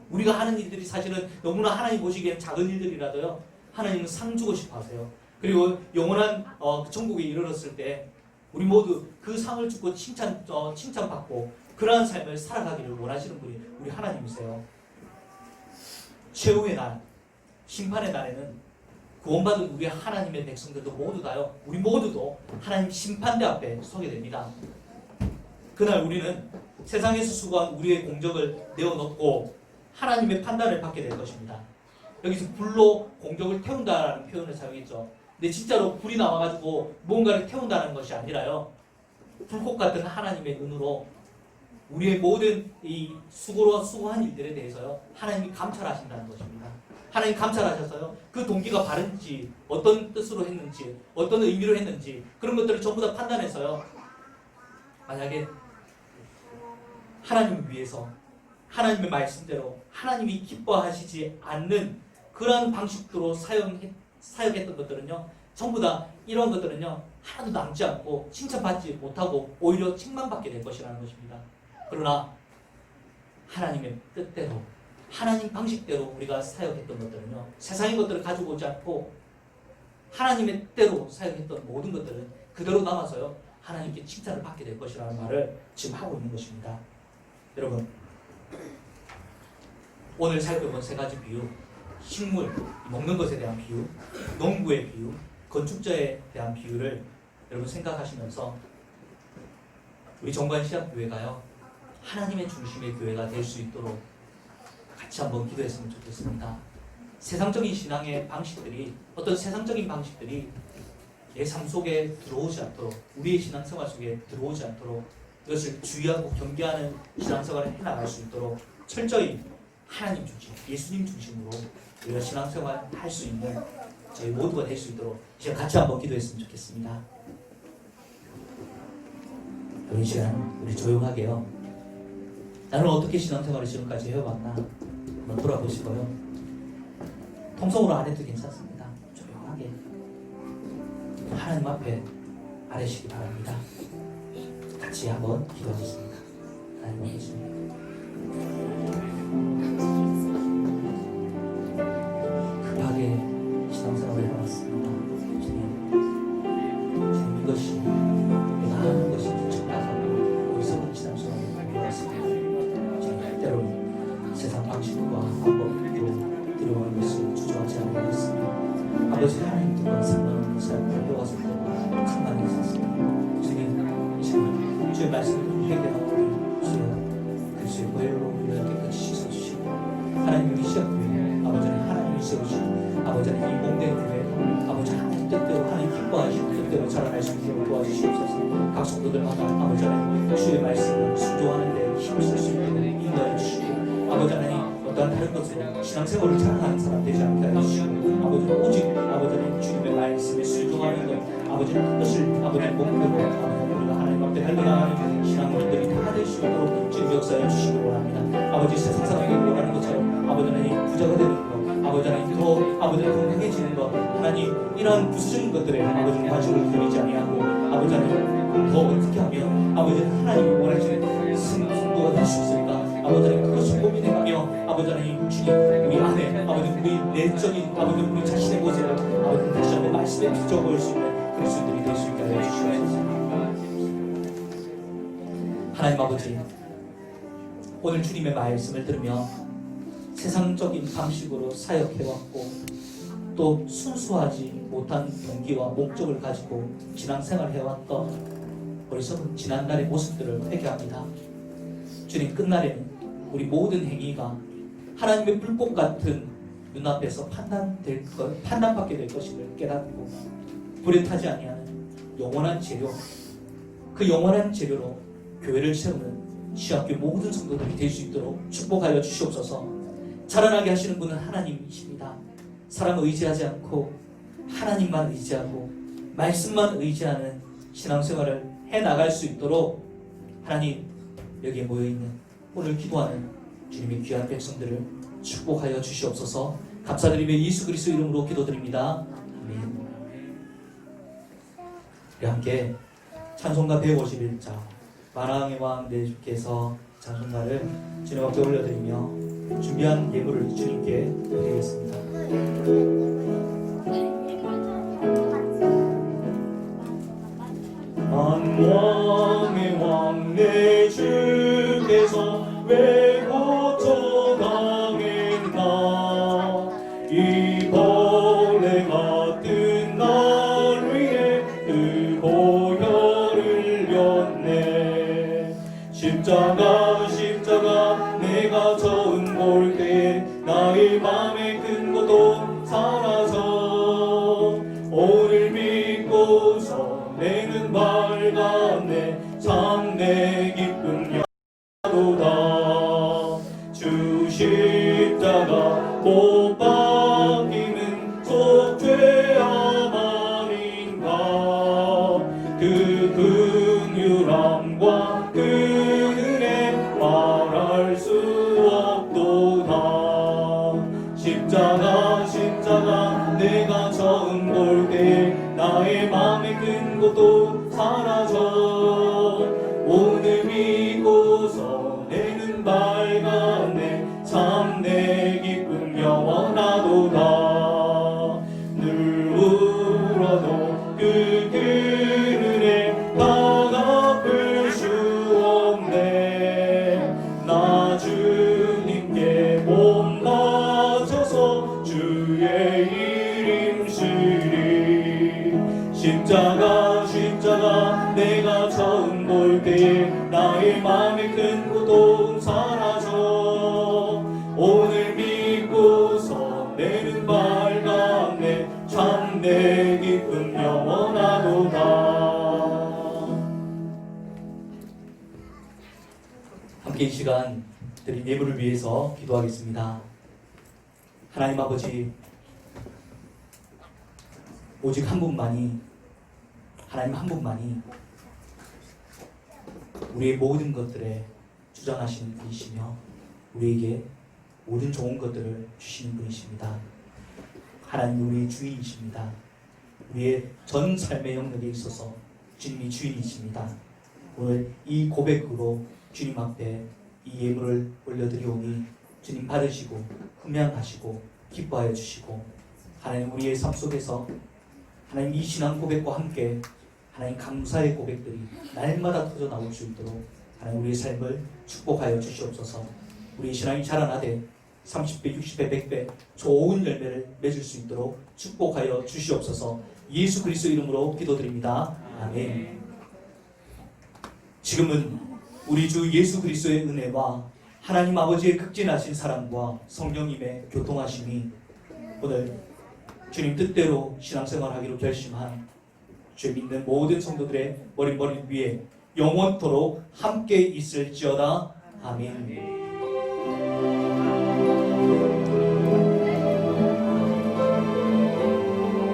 우리가 하는 일들이 사실은 너무나 하나님 보시기엔 작은 일들이라도요, 하나님은 상 주고 싶어 하세요. 그리고 영원한 천국에 이르렀을 때 우리 모두 그 상을 주고 칭찬받고 그러한 삶을 살아가기를 원하시는 분이 우리 하나님이세요. 최후의 날, 심판의 날에는 구원받은 우리 하나님의 백성들도 모두 다요, 우리 모두도 하나님 심판대 앞에 서게 됩니다. 그날 우리는 세상에서 수고한 우리의 공적을 내어놓고 하나님의 판단을 받게 될 것입니다. 여기서 불로 공적을 태운다라는 표현을 사용했죠. 근데 진짜로 불이 나와가지고 무언가를 태운다는 것이 아니라요, 불꽃 같은 하나님의 눈으로 우리의 모든 이 수고한 일들에 대해서요, 하나님이 감찰하신다는 것입니다. 하나님 감찰하셔서요, 그 동기가 바른지, 어떤 뜻으로 했는지, 어떤 의미로 했는지, 그런 것들을 전부 다 판단해서요, 만약에 하나님을 위해서 하나님의 말씀대로 하나님이 기뻐하시지 않는 그런 방식으로 사역했던 것들은요, 전부 다 이런 것들은요, 하나도 남지 않고 칭찬받지 못하고 오히려 책망받게 될 것이라는 것입니다. 그러나 하나님의 뜻대로, 하나님 방식대로 우리가 사역했던 것들은요, 세상의 것들을 가지고 오지 않고 하나님의 뜻대로 사역했던 모든 것들은 그대로 남아서요, 하나님께 칭찬을 받게 될 것이라는 말을 지금 하고 있는 것입니다. 여러분, 오늘 살펴본 3가지 비유, 식물, 먹는 것에 대한 비유, 농부의 비유, 건축자에 대한 비유를 여러분 생각하시면서 우리 정관시합교회가요, 하나님의 중심의 교회가 될 수 있도록 같이 한번 기도했으면 좋겠습니다. 세상적인 신앙의 방식들이, 어떤 세상적인 방식들이 내 삶 속에 들어오지 않도록, 우리의 신앙생활 속에 들어오지 않도록 이것을 주의하고 경계하는 신앙생활을 해나갈 수 있도록 철저히 하나님 중심, 예수님 중심으로 우리가 신앙생활 할 수 있는 저희 모두가 될 수 있도록 이제 같이 한번 기도했으면 좋겠습니다. 이 시간 우리 조용하게요, 나는 어떻게 신앙생활을 지금까지 해왔나 한번 돌아보시고요, 통성으로 안 해도 괜찮습니다. 조용하게 하나님 앞에 아뢰시기 바랍니다. 같이 한번 기도하겠습니다. 하나님 아버지, 급하게 신앙생활을 해왔습니다. 주님, 이것이 내가 하는 것이 정답하고 아버지 하나님과 상관없는 것을 배워서 가만히 있었습니다. 주님, 이 시간 주의 말씀을 회개하고 주여 그리스도의 보혈로 우리를 깨끗이 씻어주시고 하나님이 시작교회 아버지는 하나님이 세우시고 아버지는 이 몸된 교회 아버지 하나님 뜻대로 하나님 기뻐하시고 뜻대로 자라날 수 있도록 도와주시옵소서. 각 성도들마다 아버지 하나님 주의 말씀을 순종하는 데 힘을 쓸 수 있도록 인도해 주시고 아버지 하나님 어떠한 다른 것으로 신앙생활을 자랑하는 사람 되지 않게 해주시고 아버지는 오직 아버지는 주님의 말씀에 순종하는 것 아버지는 그것을 아버지의 목표로 아버지 우리가 하나님 앞에 달려나가는 신앙분들이 다 될 수 있도록 주님 역사해 주시기 원합니다. 아버지 세상 사람에게 원하는 것처럼 아버지 하나님 부자가 되는 것 아버지 하나님 더 아버지 건강해지는 것 하나님 이러한 부수적인 것들에 아버지 관심을 드리지 아니하고 아버지 하나님 더 어떻게 하면 아버지 하나님이 원하시는 승부가 될 수 있을까 아버지 하나님 그것을 고민해가며 아버지 하나님 주님 우리 안에 아버지 우리 내적인 아버지 우리 자신의 모습을 아버지 다시 한번 말씀에 비춰볼 수 있는 그리스도들이 될 수 있게 하여 주시옵소서. 하나님 아버지 오늘 주님의 말씀을 들으며 세상적인 방식으로 사역해왔고 또 순수하지 못한 동기와 목적을 가지고 신앙생활을 해왔던 우리 지난날의 모습들을 회개합니다. 주님 끝날에는 우리 모든 행위가 하나님의 불꽃 같은 눈앞에서 판단받게 될 것임을 깨닫고 불에 타지 아니하는 영원한 재료 그 영원한 재료로 교회를 세우는 시학교 모든 성도들이 될 수 있도록 축복하여 주시옵소서. 자라나게 하시는 분은 하나님이십니다. 사람을 의지하지 않고 하나님만 의지하고 말씀만 의지하는 신앙생활을 해나갈 수 있도록 하나님 여기에 모여있는 오늘 기도하는 주님의 귀한 백성들을 축복하여 주시옵소서. 감사드리며 예수 그리스도 이름으로 기도드립니다. 아멘. 우리 함께 찬송가 151자 만왕의 왕 내 주께서 찬송가를 주님 앞에 올려드리며 준비한 예물을 주님께 드리겠습니다. 만왕의 왕 내 주께서 왜 고쳐당했나 이 벌레 같은 날 위해 그 보혈을 흘렸네. 십자가 내가 처음 볼 때 나의 맘에 큰 것도 사라져 오늘 믿고서 내는 밝았네. 참 내 기쁨 여도다. 주 십자가 못 박히는 속죄야만인가. 그 긍휼함과 그 은혜 말할 수 없도다. 십자가 내가 처음 볼 때 나의 맘에 큰 것도 사라져 오늘 믿고서 내는 밝았네. 참 내 기쁨 영원하도다. 늘 울어도 그 은혜 다 갚을 수 없네. 나 주님께 몸 바쳐서 주의 이름 쓰리. 십자가 내가 처음 볼 때 나의 맘에 큰 고통 사라져 오늘 믿고서 내는 밝았네. 참 내 기쁨 영원하도다. 함께 이 시간 드린 예물을 위해서 기도하겠습니다. 하나님 아버지 오직 한 분만이 하나님 한 분만이 우리의 모든 것들에 주장하시는 분이시며 우리에게 모든 좋은 것들을 주시는 분이십니다. 하나님 우리의 주인이십니다. 우리의 전 삶의 영역에 있어서 주님이 주인이십니다. 오늘 이 고백으로 주님 앞에 이 예물을 올려드리오니 주님 받으시고 흠양하시고 기뻐하여 주시고 하나님 우리의 삶 속에서 하나님 이 신앙 고백과 함께 하나님 감사의 고백들이 날마다 터져 나올 수 있도록 하나님 우리의 삶을 축복하여 주시옵소서. 우리의 신앙이 자라나되 30배, 60배, 100배 좋은 열매를 맺을 수 있도록 축복하여 주시옵소서. 예수 그리스도 이름으로 기도드립니다. 아멘. 지금은 우리 주 예수 그리스도의 은혜와 하나님 아버지의 극진하신 사랑과 성령님의 교통하심이 오늘 주님 뜻대로 신앙생활하기로 결심한 죄 믿는 모든 성도들의 머리 위에 영원토록 함께 있을지어다. 아멘.